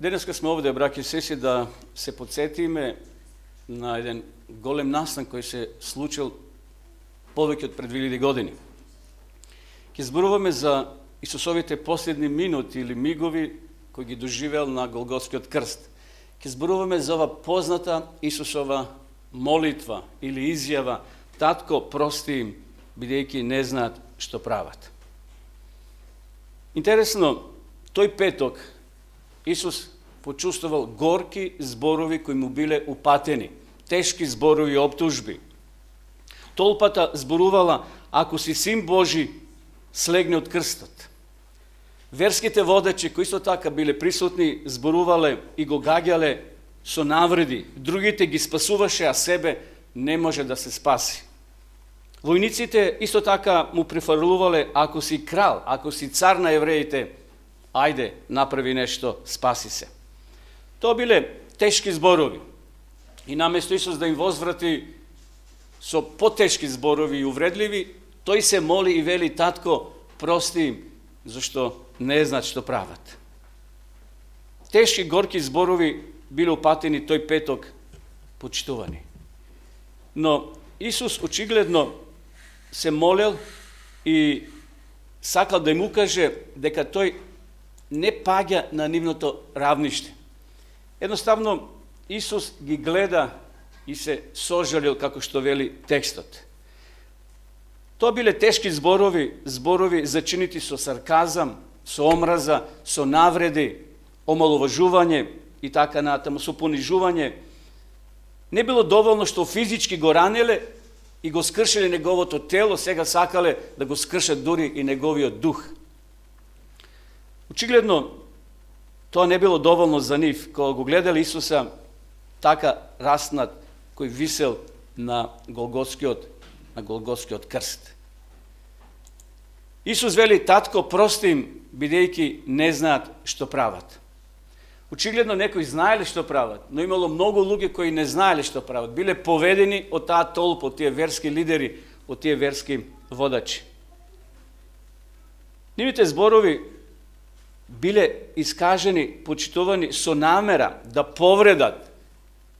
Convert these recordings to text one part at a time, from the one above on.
Денеска сме овде, браќи и сестри, да се подсетиме на еден голем настан кој се случил повеќе од пред 2000 години. Ќе зборуваме за Исусовите последни минути или мигови кои ги доживел на Голготскиот крст. Ќе зборуваме за ова позната Исусова молитва или изјава: Татко, прости им, бидејќи не знаат што прават. Интересно, тој петок Исус почувствувал горки зборови кои му биле упатени, тешки зборови и оптужби. Толпата зборувала: ако си син Божи, слегни од крстот. Верските водачи кои исто така биле присутни зборувале и го гаѓале со навреди. Другите ги спасуваше, а себе не може да се спаси. Војниците исто така му префрлувале: ако си крал, ако си цар на евреите, ајде, направи нешто, спаси се. Тоа биле тешки зборови. И наместо Исус да им возврати со потешки зборови и увредливи, тој се моли и вели: Татко, прости им, зашто не знаат што прават. Тешки горки зборови биле упатени тој петок, почитувани. Но Исус очигледно се молел и сакал да им укаже дека тој не паѓа на нивното равниште. Едноставно, Исус ги гледа и се сожалил, како што вели текстот. Тоа биле тешки зборови, зборови зачинити со сарказам, со омраза, со навреди, омаловажување и така натаму, со понижување. Не било доволно што физички го ранеле и го скршиле неговото тело, сега сакале да го скршат дури и неговиот дух. Очигледно, тоа не било доволно за нив, кога го гледале Исуса така раснат, кој висел на Голготскиот крст. Исус вели: Татко, прости им, бидејќи не знаат што прават. Очигледно некои знаеле што прават, но имало многу луѓе кои не знаеле што прават. Биле поведени од таа толпа, од тие верски лидери, од тие верски водачи. Нивните зборови биле искажени, почитувани со намера да повредат.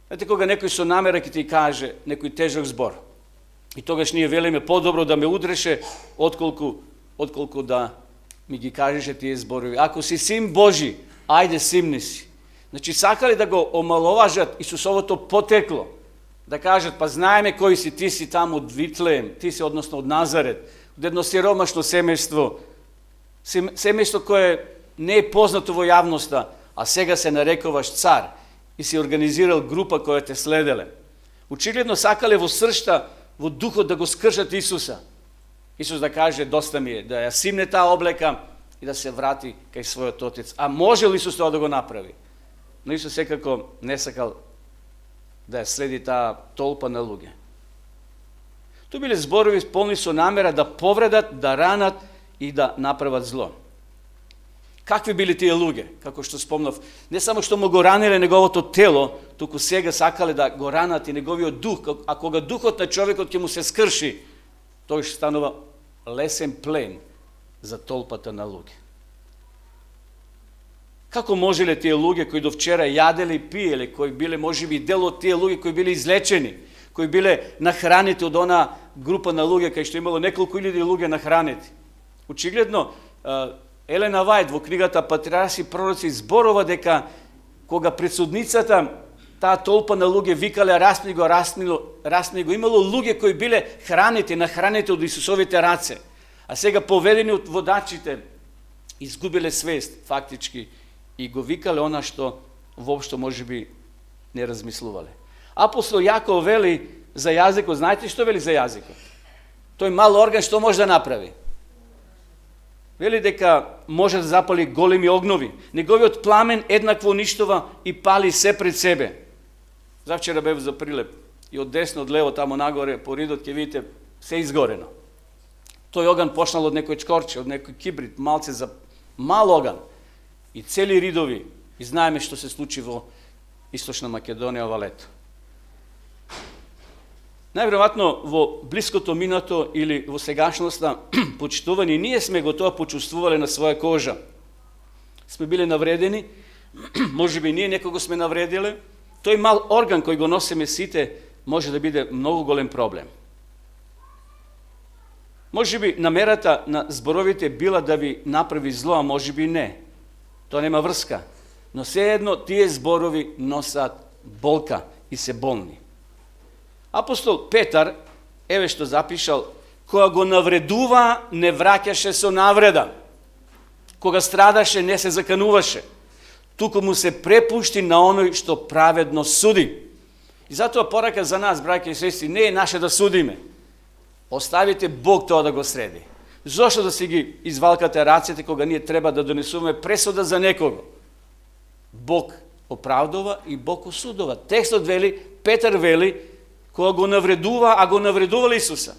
Знаете, кога некој со намера ќе ти каже некој тежок збор, и тогаш ние велиме: подобро да ме удреше, отколку да ми ги кажеше тие зборови. Ако си син Божи, ајде, симни си. Значи, сакали да го омаловажат Исусовото потекло, да кажат: па знаеме кој си, ти си таму од Витлеем, ти си односно од Назарет, од едно сиромашно семејство, семејство кое не е познато во јавноста, а сега се нарекуваш цар и си организирал група која те следеле. Очигледно сакале во сршта, во духот да го скршат Исуса. Исус да каже: доста ми е, да ја симне таа облека и да се врати кај својот отец. А може ли Исус тоа да го направи? Но Исус секако не сакал да ја следи таа толпа на луѓе. Тоа биле зборови полни со намера да повредат, да ранат и да направат зло. Какви били тие луѓе? Како што спомнав, не само што му го ранеле неговото тело, туку сега сакале да го ранат и неговиот дух, а кога духот на човекот ќе му се скрши, тој ќе станува лесен плен за толпата на луѓе. Како можеле тие луѓе кои до вчера јаделе и пиеле, кои биле можеби дел од тие луѓе кои биле излечени, кои биле нахранети од она група на луѓе кај што имало неколку илјади луѓе нахранети? Очигледно, Елена Вајд во книгата Патриарси и пророци зборува дека кога пред судницата таа толпа на луѓе викале: распни го, имало луѓе кои биле хранети, нахранети од Исусовите раце, а сега поведени од водачите изгубиле свест фактички и го викале она што воопшто можеби не размислувале. Апостол Јаков вели за јазикот, знаете што вели за јазикот? Тој мал орган што може да направи? Вели дека може да запали големи огнови. Неговиот пламен еднакво уништува и пали се пред себе. Завчера бев за Прилеп и од десно, од лево, тамо нагоре, по ридот ќе видите се изгорено. Тој оган почнал од некој чкорче, од некој кибрид, малце за мал оган. И цели ридови, и знаеме што се случи во Источна Македонија ова лето. Најверојатно во блиското минато или во сегашноста почитувани, ние сме го тоа почувствувале на своја кожа. Сме биле навредени, може би ние некого сме навредили, тој мал орган кој го носиме сите може да биде многу голем проблем. Може би намерата на зборовите била да ви направи зло, а може би не. Тоа нема врска. Но сеедно тие зборови носат болка и се болни. Апостол Петар, еве што запишал, кога го навредува, не враќаше со навреда. Кога страдаше, не се закануваше. Туку му се препушти на оној што праведно суди. И затоа порака за нас, браќа и сестри, не е наше да судиме. Оставите Бог тоа да го среди. Зошто да си ги извалкате рацете кога ние треба да донесуваме пресуда за некого? Бог оправдува и Бог осудува. Текстот вели, Петар вели, кога го навредува, а го навредувал Исуса.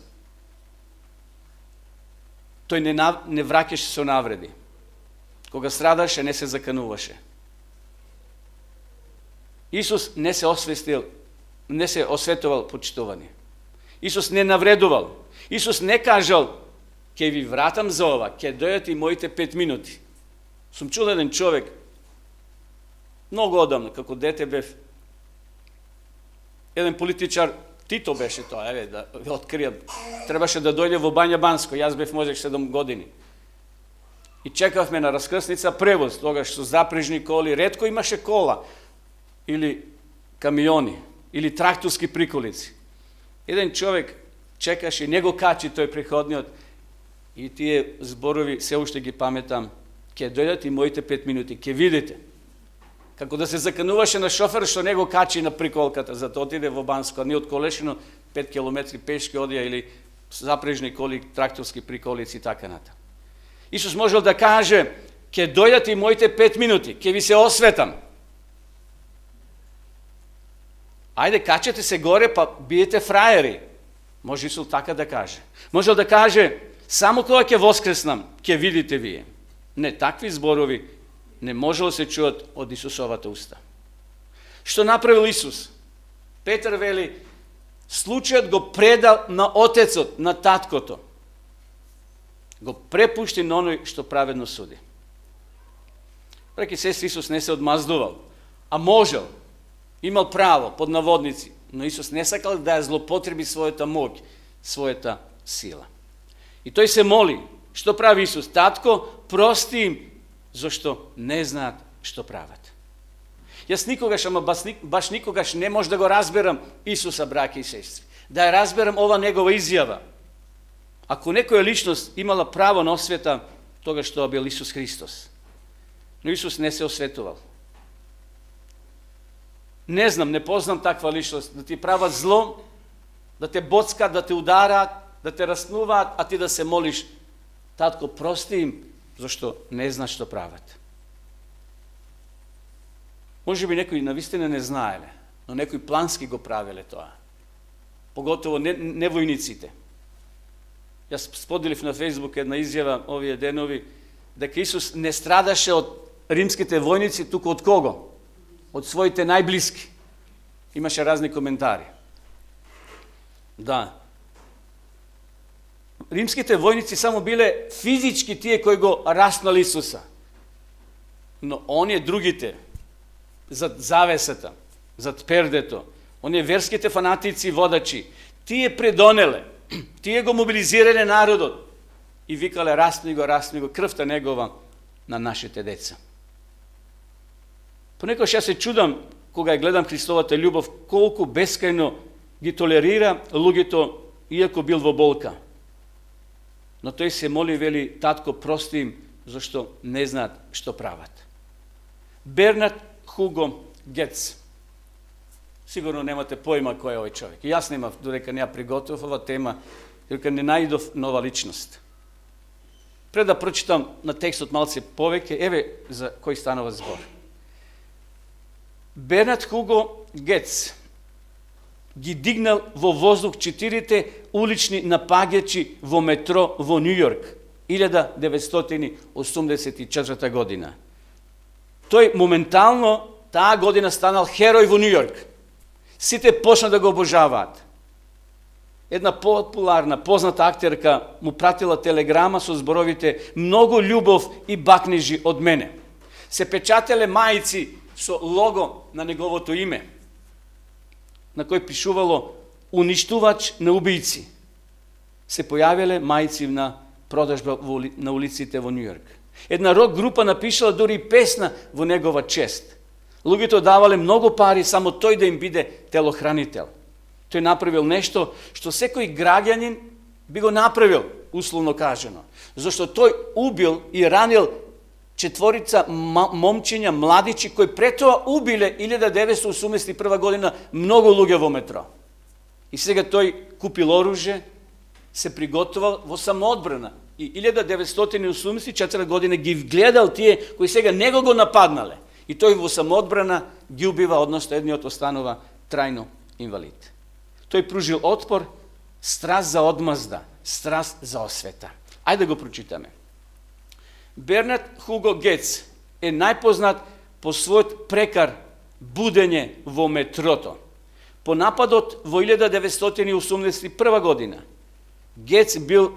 Тој не враќаше со навреди. Кога страдаше, не се закануваше. Исус не се осветувал, почитувани. Исус не навредувал. Исус не кажал, ќе ви вратам за ова, ќе дојдат и моите 5 минути. Сум чул еден човек, многу одамно, како дете бев, еден политичар, Тито беше тоа, еве, да ви откријам, требаше да дојде во Бања Банско, јас бев можех 7 години. И чекавме на раскрсница превоз, тогаш со запрежни коли, ретко имаше кола, или камиони, или тракторски приколици. Еден човек чекаше, не го качи тој преходниот, и тие зборови се уште ги паметам, ќе дојдат и моите 5 минути, ќе видите. Како да се закануваше на шофер што не го качи на приколката, за да отиде во Банско, а не од Колешино 5 километри пешки одија или запрежни коли, тракторски приколици и така ната. Исус можел да каже, ќе дојдат и моите 5 минути, ќе ви се осветам. Ајде, качете се горе, па биете фраери. Може Исус така да каже. Можел да каже, само кога ќе воскреснам, ќе видите вие. Не, такви зборови не можело се чуат од Исусовата уста. Што направил Исус? Петар вели, случајот го предал на Отецот, на Таткото. Го препушти на оној што праведно суди. Браќи и сестри, Исус не се одмаздувал, а можел, имал право, под наводници, но Исус не сакал да ја злопотреби својата моќ, својата сила. И тој се моли. Што прави Исус? Татко, прости им, зашто не знаат што прават. Јас никогаш, ама баш никогаш не може да го разберам Исуса, браќа и сестри. Да ја разберам ова негова изјава. Ако некоја личност имала право на освета, тогаш тоа бил Исус Христос. Но Исус не се осветувал. Не знам, не познам таква личност, да ти прават зло, да те боцкат, да те удараат, да те раснуваат, а ти да се молиш, татко, прости им, зашто не знаат што прават. Може би некои навистина не знаеле, но некои плански го правеле тоа. Поготово невојниците. Јас споделив на Фејсбук една изјава овие денови, дека Исус не страдаше од римските војници, туку од кого? Од своите најблиски. Имаше разни коментари. Да. Римските војници само биле физички тие кои го раснали Исуса. Но оние другите, зад завесата, зад пердето, оние верските фанатици и водачи, тие предонеле, тие го мобилизирале народот и викале расни го, крвта негова на нашите деца. Понекогаш јас се чудам, кога ја гледам Христовата љубов, колку бескајно ги толерира луѓето, иако бил во болка. Но тој се моли, вели, татко, прости им, зашто не знаат што прават. Бернард Хуго Гец. Сигурно немате појма кој е овој човек. И јас немав, додека не ја приготвив ова тема, додека не најдов нова личност. Пред да прочитам на текстот малце повеќе, еве за кој станува збор. Бернард Хуго Гец ги дигнал во воздух 4 улични напаѓачи во метро во Њујорк 1984 година. Тој моментално таа година станал херој во Њујорк. Сите почна да го обожаваат. Една популарна, позната актерка му пратила телеграма со зборовите: многу љубов и бакнежи од мене. се печателе мајци со лого на неговото име, на кој пишувало уништувач на убийци. Се појавиле мајци на продажба на улиците во Њујорк. Една рок група напишала дури и песна во негова чест. Луѓето давале многу пари само тој да им биде телохранител. Тој направил нешто што секој граѓанин би го направил, условно кажано. Зашто тој убил и ранил 4 момчиња, младичи, кои пред тоа убиле 1981 година многу луѓе во метро. И сега тој купил оружје, се приготувал во самоодбрана. И 1984 година ги гледал тие кои сега него го нападнале. И тој во самоодбрана ги убива, односно едниот останува трајно инвалид. Тој пружил отпор, страст за одмазда, страст за освета. Ајде да го прочитаме. Бернард Хуго Гец е најпознат по својот прекар будење во метрото. По нападот во 1981 година Гец бил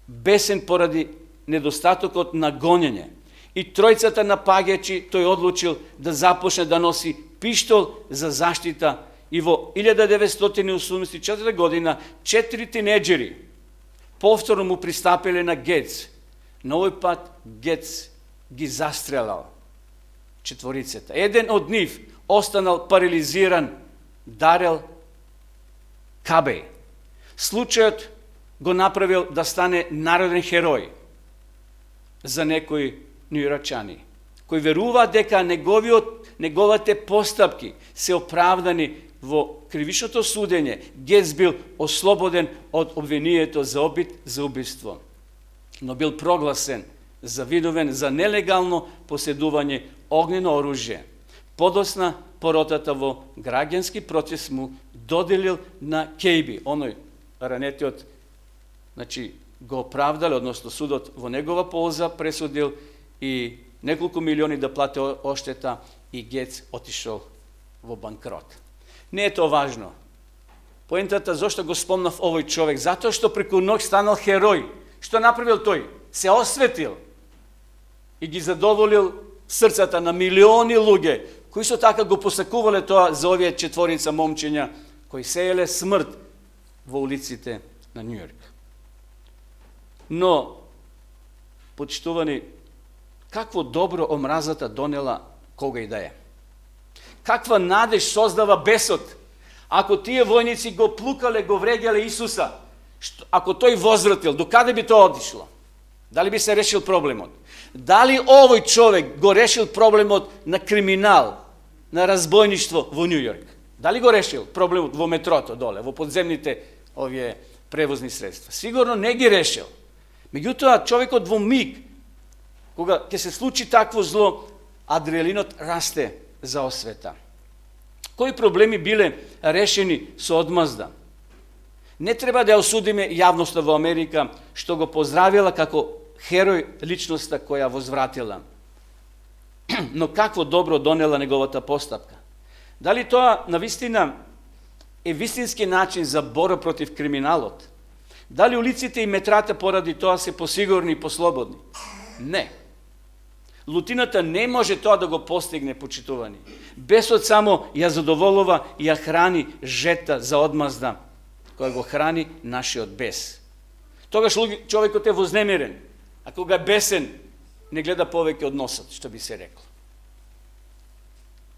бесен поради недостатокот на гонење и тројцата напаѓачи тој одлучил да започне да носи пиштол за заштита и во 1984 година 4 тинеџери повторно му пристапиле на Гец. На овој пат Гец ги застрелал 4. Еден од нив останал парализиран, Дарел Кабеј. Случајот го направил да стане народен херој за некои њујорчани, кои веруваат дека неговите постапки се оправдани во кривичното судење. Гец бил ослободен од обвинението за обид за убиство, но бил прогласен за виновен за нелегално поседување огнено оружје. Подосна поротата во граѓански процес му доделил на Кейби, оној ранетиот, го оправдал, односно судот во негова полза пресудил и неколку милиони да плати оштета и Гец отишол во банкрот. Не е тоа важно. Поентата зошто го спомнав овој човек, затоа што преку ноќ станал херој. Што направил тој? Се осветил и ги задоволил срцата на милиони луѓе, кои со така го посакувале тоа за овие 4 момчиња кои сееле смрт во улиците на Њујорк. Но, почитувани, какво добро омразата донела кога и да е. Каква надеж создава бесот. Ако тие војници го плукале, го вреѓале Исуса, ако тој возвратил, докаде би тоа одишло? Дали би се решил проблемот? Дали овој човек го решил проблемот на криминал, на разбойништво во Њујорк? Дали го решил проблемот во метрото доле, во подземните овие превозни средства? Сигурно не ги решил. Меѓутоа, човекот во миг, кога ќе се случи такво зло, адреналинот расте за освета. Кои проблеми биле решени со одмазда? Не треба да ја осудиме јавноста во Америка, што го поздравила како херој личноста која возвратила. Но какво добро донела неговата постапка? Дали тоа навистина е вистински начин за борба против криминалот? Дали улиците и метрата поради тоа се посигурни и послободни? Не. Лутината не може тоа да го постигне, почитувани. Бесот само ја задоволува и ја храни жета за одмазда, која го храни нашиот бес. Тогаш човекот е вознемирен, а кога е бесен, не гледа повеќе од носот, што би се рекло.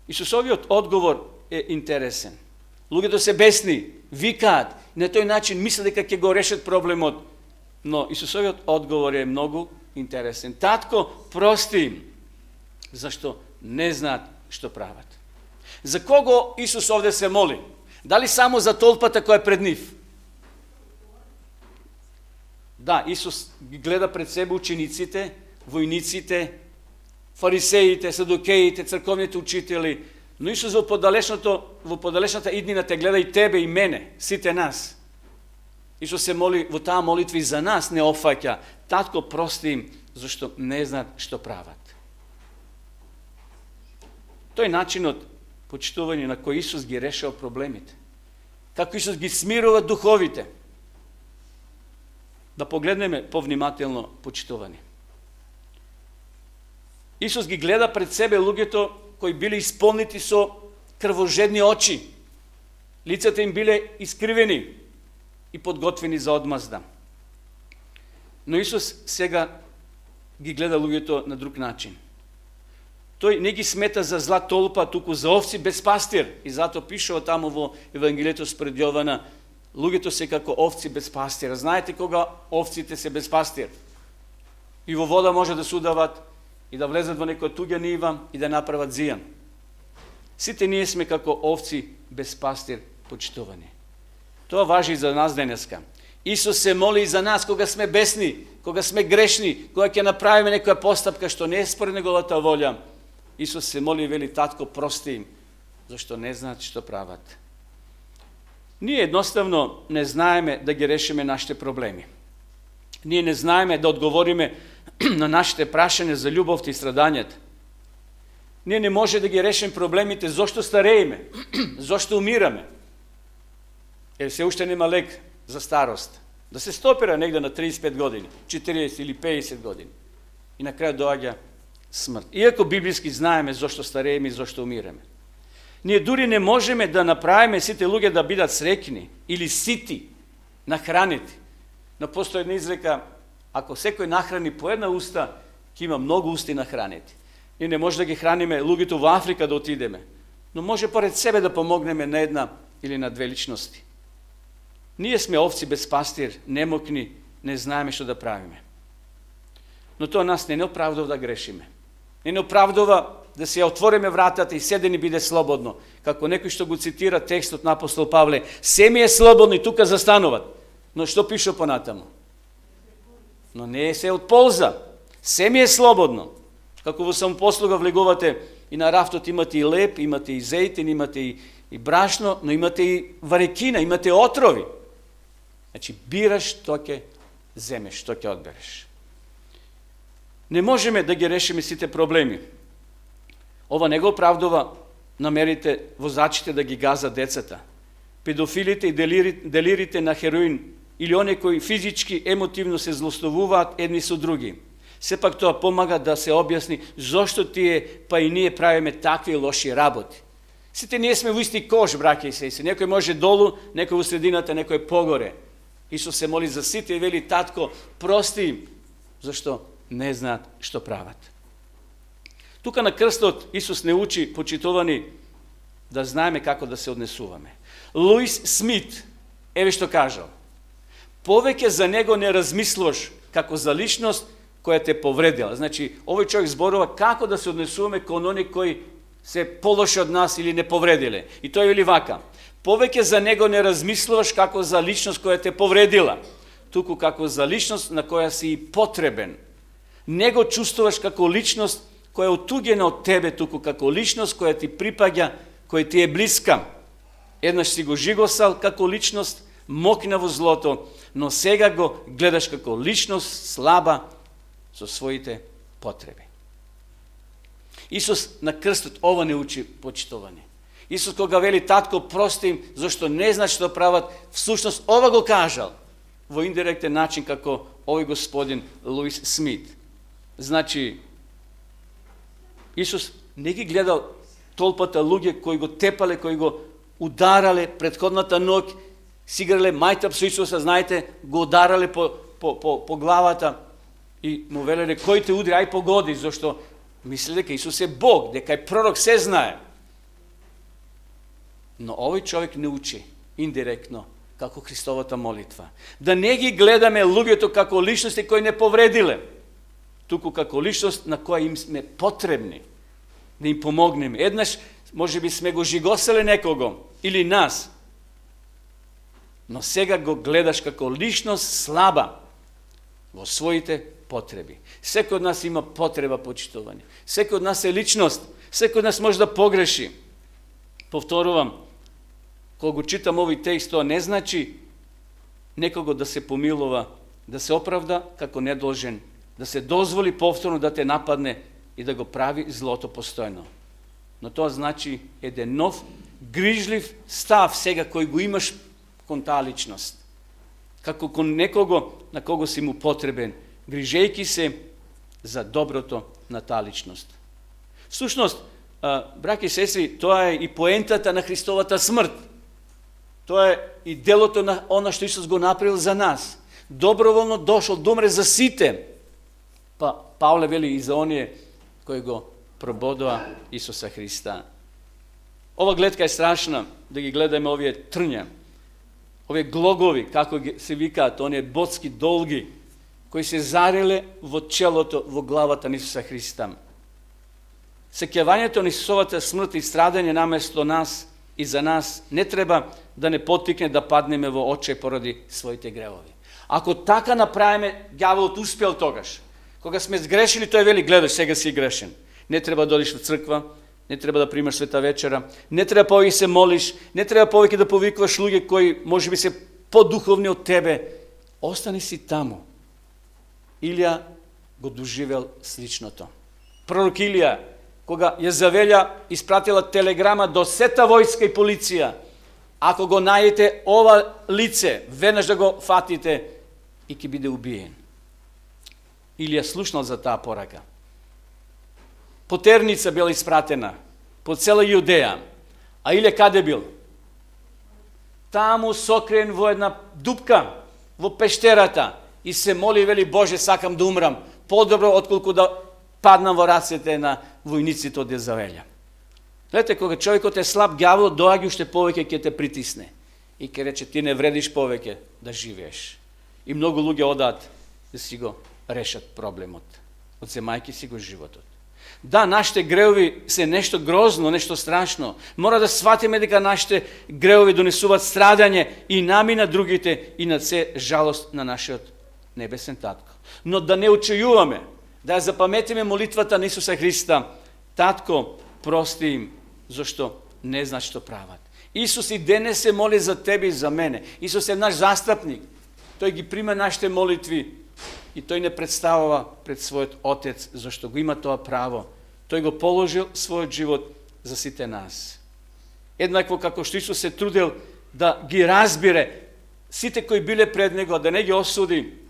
Исусовиот одговор е интересен. Луѓето се бесни, викаат, на тој начин мислат дека ќе го решат проблемот, но Исусовиот одговор е многу интересен. Татко, прости им, зашто не знаат што прават. За кого Исус овде се моли? Дали само за толпата која е пред нив? Да, Исус ги гледа пред себе учениците, војниците, фарисеите, садукеите, црковните учители, но Исус во подалечната иднина те гледа и тебе и мене, сите нас. Исус се моли во таа молитва и за нас не опфаќа. Татко, прости им, зашто не знаат што прават. Тој начинот, почитување на кој Исус ги решава проблемите. Како Исус ги смирува духовите. Да погледнеме повнимателно, почитување. Исус ги гледа пред себе луѓето кои биле исполнити со крвожедни очи. Лицата им биле искривени и подготвени за одмазда. Но Исус сега ги гледа луѓето на друг начин. Тој не ги смета за зла толпа, туку за овци без пастир. И зато пишува таму во Евангелието спред Јована, луѓето се како овци без пастир. Знаете кога овците се без пастир? И во вода може да се удават, и да влезат во некоја туѓа нива, и да направат зијан. Сите ние сме како овци без пастир, почитувани. Тоа важи и за нас денеска. Исус се моли и за нас кога сме бесни, кога сме грешни, кога ќе направиме некоја постапка што не е според неговата волја. Исус се моли и вели: татко, прости им, зашто не знаат што прават. Ние едноставно не знаеме да ги решиме нашите проблеми. Ние не знаеме да одговориме на нашите прашања за љубовта и страдањето. Ние не може да ги решиме проблемите зошто старееме, зошто умираме. Се уште нема лек за старост. Да се стопира негде на 35 години, 40 или 50 години. И на крај доаѓа смрт. Иако библиски знаеме зошто старееме и зошто умираме. Ние дури не можеме да направиме сите луѓе да бидат среќни или сити, нахранети. Но постои една изрека: ако секој нахрани по една уста, ќе има многу усти нахранети. Ние не може да ги храниме луѓето во Африка да отидеме, но може поред себе да помогнеме на една или на две личности. Ние сме овци без пастир, немокни, не знаеме што да правиме. Но тоа нас не оправдува да грешиме. Не оправдува да се отвориме вратата и се да ни биде слободно. Како некој што го цитира текстот на апостол Павле: се ми е слободно и тука застануват. Но што пише понатаму? Но не е се од полза. Се ми е слободно. Како во самопослуга влегувате и на рафтот имате и леп, имате и зејтин, имате и брашно, но имате и варекина, имате отрови. Значи, бираш што ќе земеш, што ќе одбереш. Не можеме да ги решиме сите проблеми. Ова не го оправдува намерите возачите да ги газат децата, педофилите и делирите на хероин или оние кои физички, емотивно се злословуваат едни со други. Сепак тоа помага да се објасни зошто тие, па и ние правиме такви лоши работи. Сите ние сме во исти кош, браќа и сестри. Некој може долу, некој во средината, некој погоре. Исус се моли за сите и вели: татко, прости им, зашто не знаат што прават. Тука на крстот Исус не учи, почитувани, да знаеме како да се однесуваме. Луис Смит, еве што кажал: повеќе за него не размислуваш како за личност која те повредила. Значи, овој човек зборува како да се однесуваме кон они кои се полоши од нас или не повредиле. И тој вели вака: повеќе за него не размислуваш како за личност која те повредила, туку како за личност на која си и потребен. Не го чувствуваш како личност која е отуѓена од тебе, туку како личност која ти припаѓа, која ти е блиска. Еднаш си го жигосал како личност, мокна во злото, но сега го гледаш како личност слаба со своите потреби. Исус на крстот ова не учи, почитувани. Исус кога вели: татко, прости им, зашто не знаат што прават, всушност ова го кажал во индиректен начин како овој господин Луис Смит. Значи, Исус не ги гледал толпата луѓе кои го тепале, кои го ударале предходната ноќ, си играле мајтап со Исуса, знаете, го ударале по главата и му велеле: кој те удри, ај погоди, зашто мисли дека Исус е Бог, дека е пророк, се знае. Но овој човек не учи индиректно како Христовата молитва. Да не ги гледаме луѓето како личности кои не повредиле, туку како личност на која им сме потребни, да им помогнеме. Еднаш, може би сме го жигоселе некого или нас, но сега го гледаш како личност слаба во своите потреби. Секој од нас има потреба, почитување. Секој од нас е личност. Секој од нас може да погреши. Повторувам, кога го читам овој текст, тоа не значи некого да се помилува, да се оправда како недолжен, да се дозволи повторно да те нападне и да го прави злото постојно. Но тоа значи еден нов, грижлив став сега кој го имаш кон таа личност. Како кон некого на кого си му потребен, грижејки се за доброто на таа личност. Всушност, браки и сестри, тоа е и поентата на Христовата смрт. Тоа е и делото на она што Исус го направил за нас. Доброволно дошол да умре за сите. Па Павле вели и за оние кои го прободува Исуса Христа. Ова гледка е страшна, да ги гледаме овие трња, овие глогови, како се викаат, оние боцки долги, кои се зареле во челото, во главата на Исуса Христа. Сеќавањето на Исусовата смрт и страдање наместо нас и за нас не треба да не поттикне да паднеме во очај поради своите гревови. Ако така направиме, ѓаволот успел тогаш. Кога сме сгрешили, тој вели, гледаш, сега си грешен. Не треба да одиш во црква, не треба да примаш света вечера, не треба повеќе се молиш, не треба повеќе да повикваш луѓе кои можеби се подуховни од тебе. Остани си таму. Илија го доживел сличното. Пророк Илија, кога Језавелја испратила телеграма до сета војска и полиција, ако го најдете ова лице, веднаш да го фатите и ќе биде убиен. Илија слушнал за таа порака. Потерница била испратена по цела Јудеја. А Илија каде бил? Таму сокрен во една дупка, во пештерата, и се моли, вели, Боже, сакам да умрам, подобро отколку да паднам во рацете на војниците од Језавелја. Гледате, кога човекот е слаб, ѓаволот доаѓа уште повеќе ќе те притисне и ќе рече, ти не вредиш повеќе да живееш. И многу луѓе одаат да си го решат проблемот, одземајќи си го животот. Да, нашите греови се нешто грозно, нешто страшно. Мора да сватиме дека нашите греови донесуваат страдање и нами, на другите, и на се жалост на нашиот небесен татко. Но да не очујуваме, да ја запаметиме молитвата на Исуса Христа. Татко, прости им, зашто не знаат што прават. Исус и денес се моли за тебе и за мене. Исус е наш застапник. Тој ги прима нашите молитви и тој не представува пред својот Отец, зашто го има тоа право. Тој го положил својот живот за сите нас. Еднакво како што Исус се трудел да ги разбере сите кои биле пред него, да не ги осуди,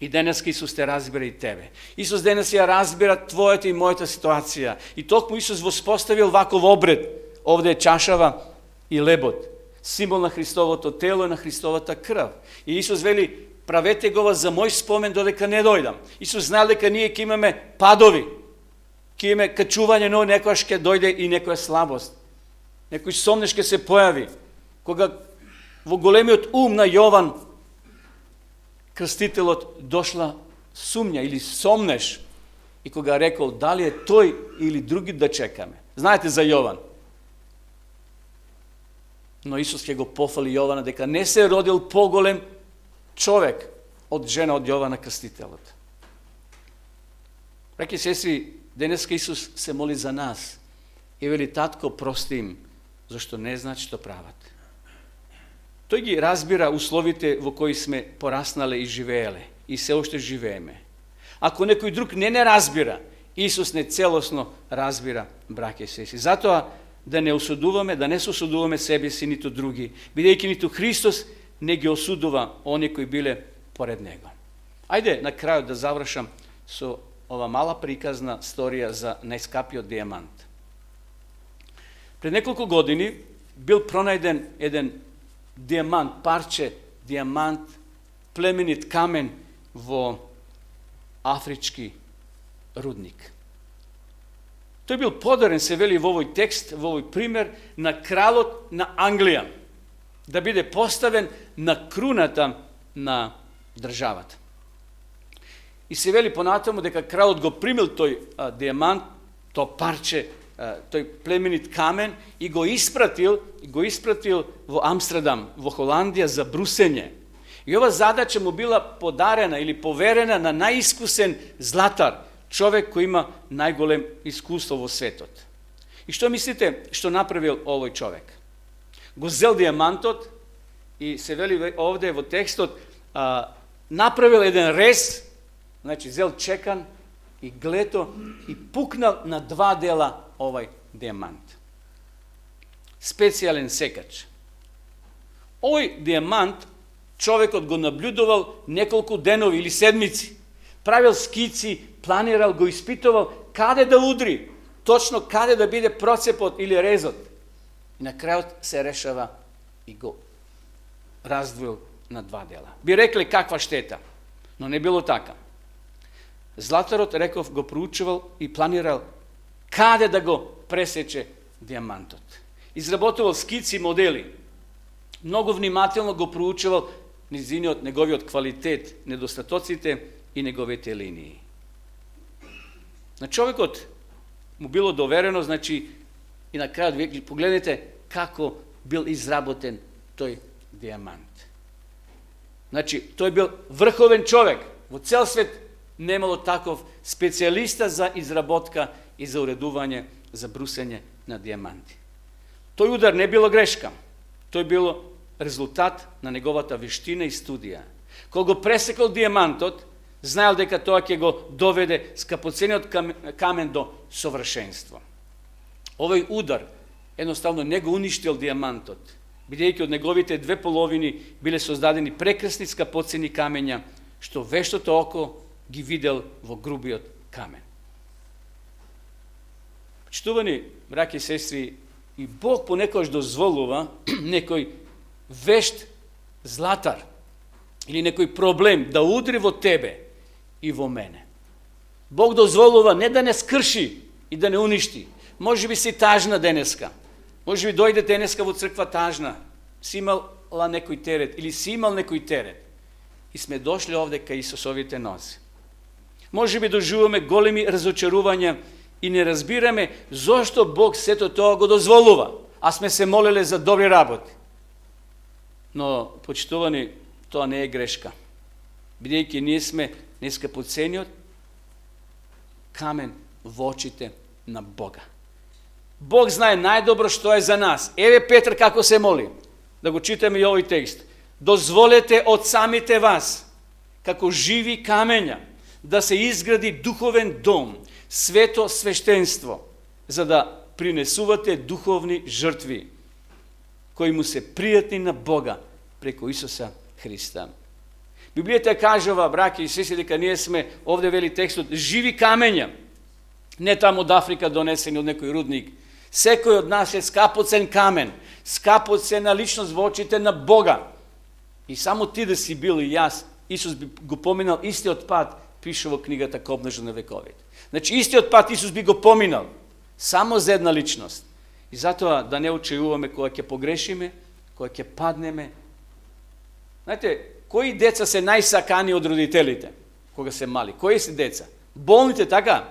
и денеска Исус те разбира и тебе. Исус денес ја разбира твојата и мојата ситуација. И токму Исус воспоставил ваков обред. Овде е чашава и лебот, символ на Христовото тело и на Христовата крв. И Исус вели, правете го за мој спомен додека не дојдам. Исус знае дека ние ќе имаме падови, ќе имаме качување, но некојаш ќе дојде и некоја слабост. Некој сомнеш ќе се појави. Кога во големиот ум на Јован Крстителот дошла сумња или сомнеш, и кога рекол дали е тој или други да чекаме. Знаете за Јован. Но Исус ќе го пофали Јована дека не се родил поголем човек од жена од Јована Крстителот. Браќи и сестри, денеска Исус се моли за нас и вели, татко, прости им, зашто не знаат што прават. Тој ги разбира условите во кои сме пораснале и живееле и се уште живееме. Ако некој друг не разбира, Исус не целосно разбира, браќи и сестри. Затоа да не осудуваме, да не се осудуваме себе си ниту други, бидејќи ниту Христос не ги осудува оние кои биле поред него. Ајде на крајот да завршам со ова мала приказна сторија за најскапиот дијамант. Пред неколку години бил пронајден еден дијамант, парче дијамант, племенит камен во афрички рудник. Тој бил подарен, се вели во овој текст, во овој пример, на кралот на Англија, да биде поставен на круната на државата. И се вели понатаму дека кралот го примил тој дијамант, тоа парче, тој племенит камен и го испратил во Амстердам, во Холандија за брусење. И ова задача му била подарена или поверена на најискусен златар, човек кој има најголем искуство во светот. И што мислите што направил овој човек? Го зел дијамантот и се вели овде во текстот, направил еден рез, значи зел чекан и глето и пукнал на два дела овај дијамант. Специјален секач. Овој дијамант човекот го наблюдувал неколку денови или седмици. Правил скици, планирал, го испитувал каде да удри, точно каде да биде процепот или резот. И на крајот се решава и го раздвоил на два дела. Би рекли каква штета, но не било така. Златарот, реков, го проучувал и планирал каде да го пресече диамантот. Изработувал скици, модели. Многу внимателно го проучувал неговиот квалитет, недостатоците и неговите линии. На човекот му било доверено, значи, и на крајот вие погледнете како бил изработен тој диамант. Значи, тој бил врховен човек. Во цел свет немало таков специјалиста за изработка и за уредување, за брусење на диаманти. Тој удар не било грешка. Тој било резултат на неговата вештина и студија. Кога го пресекал диамантот, знаел дека тоа ќе го доведе скапоцениот камен до совршенство. Овој удар едноставно не го уништил диамантот, бидејќи од неговите две половини биле создадени прекрасни скапоцени камења, што вештото око ги видел во грубиот камен. Почитувани браќи и сестри, и Бог понекогаш дозволува некој вешт златар или некој проблем да удри во тебе и во мене. Бог дозволува не да не скрши и да не уништи. Може би си тажна денеска. Може би дојде денеска во црква тажна. Си имала некој терет или си имал некој терет. И сме дошли овде кај Исусовите нози. Може би доживуваме големи разочарувања и не разбираме зошто Бог сето тоа го дозволува, а сме се молеле за добри работи. Но, почитувани, тоа не е грешка. Бидејќи ние сме нескапоцениот камен во очите на Бога. Бог знае најдобро што е за нас. Еве Петр како се моли. Да го читаме и овој текст. Дозволете од самите вас, како живи камења, да се изгради духовен дом, свето свештенство, за да принесувате духовни жртви, кои му се пријатни на Бога преку Исуса Христа. Библијата кажува, браќи и сестри, дека ние сме, овде вели текстот, живи камења, не таму од Африка донесени од некој рудник. Секој од нас е скапоцен камен, скапоцена личност во очите на Бога. И само ти да си бил и јас, Исус би го поминал истиот пат, пише во книгата Копнежа на вековите. Значи, истиот пат Исус би го поминал, само за една личност. И затоа да не очајуваме кога ќе погрешиме, кога ќе паднеме. Знаете, кои деца се најсакани од родителите, кога се мали? Кои се деца? Болните, така?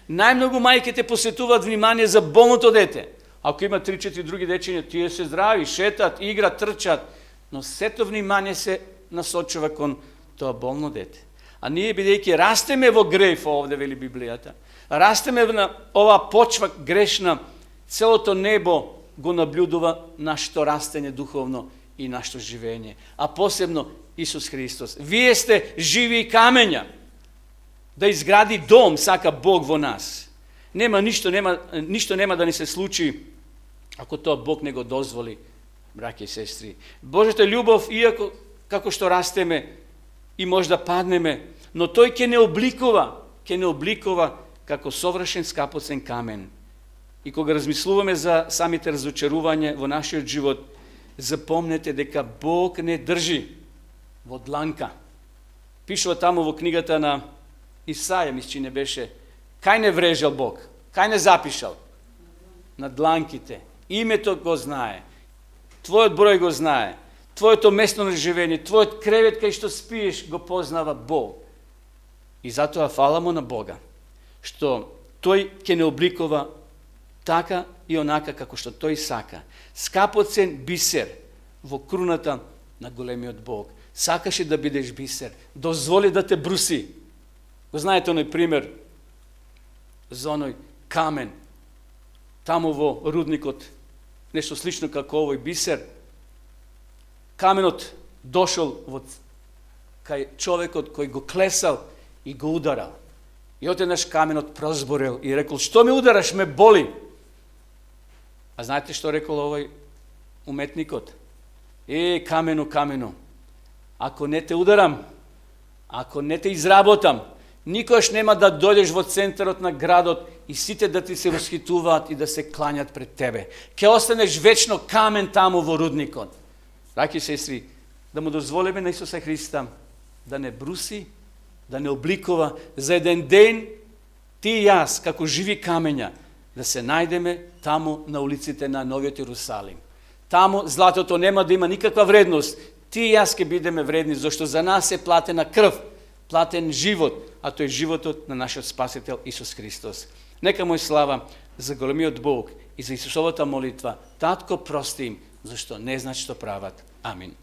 Најмногу мајки те посетуваат внимание за болното дете. Ако има 3-4 други дечиња, тие се здрави, шетат, играт, трчат, но сето внимание се насочува кон тоа болно дете. А ние, бидејќи растеме во греф, овде вели Библијата, растеме на оваа почва грешна, целото небо го наблюдува нашето растење духовно и нашето живење. А посебно Исус Христос. Вие сте живи камења. Да изгради дом, сака Бог во нас. Ништо нема да ни се случи, ако тоа Бог не го дозволи, браќи и сестри. Божјата љубов, иако како што растеме и може да паднеме, но тој ќе не обликува како совршен скапоцен камен. И кога размислуваме за самите разочарувања во нашиот живот, запомнете дека Бог не држи во дланка. Пишува таму во книгата на Исаја, мисля, не беше, кај не врежал Бог, кај не запишал? На дланките. Името го знае, твојот број го знае, твоето место на живење, твојот кревет кај што спиеш го познава Бог. И затоа фала му на Бога, што тој ќе не обликува така и онака како што тој сака. Скапоцен бисер во круната на големиот Бог. Сакаше да бидеш бисер, дозволи да те бруси. Го знаете оној пример за оној камен, таму во рудникот, нешто слично како овој бисер. Каменот дошол кај човекот кој го клесал и го ударал. И одеднаш каменот прозборел и рекол, што ме удараш, ме боли. А знаете што рекол овој уметникот? Камено, камено, ако не те ударам, ако не те изработам, никош нема да дојдеш во центарот на градот и сите да ти се восхитуваат и да се кланят пред тебе. Ке останеш вечно камен таму во рудникот. Драги сестри, да му дозволиме на Исуса Христа да не бруси, да не обликува за еден ден ти и јас, како живи камења, да се најдеме таму на улиците на Новиот Иерусалим. Таму златото нема да има никаква вредност. Ти и јас ке бидеме вредни, зашто за нас е платена крв, платен живот, а тој е животот на нашиот Спасител Исус Христос. Нека му е слава за големиот Бог и за Исусовата молитва. Татко, прости им, зашто не знаат што прават. Амин.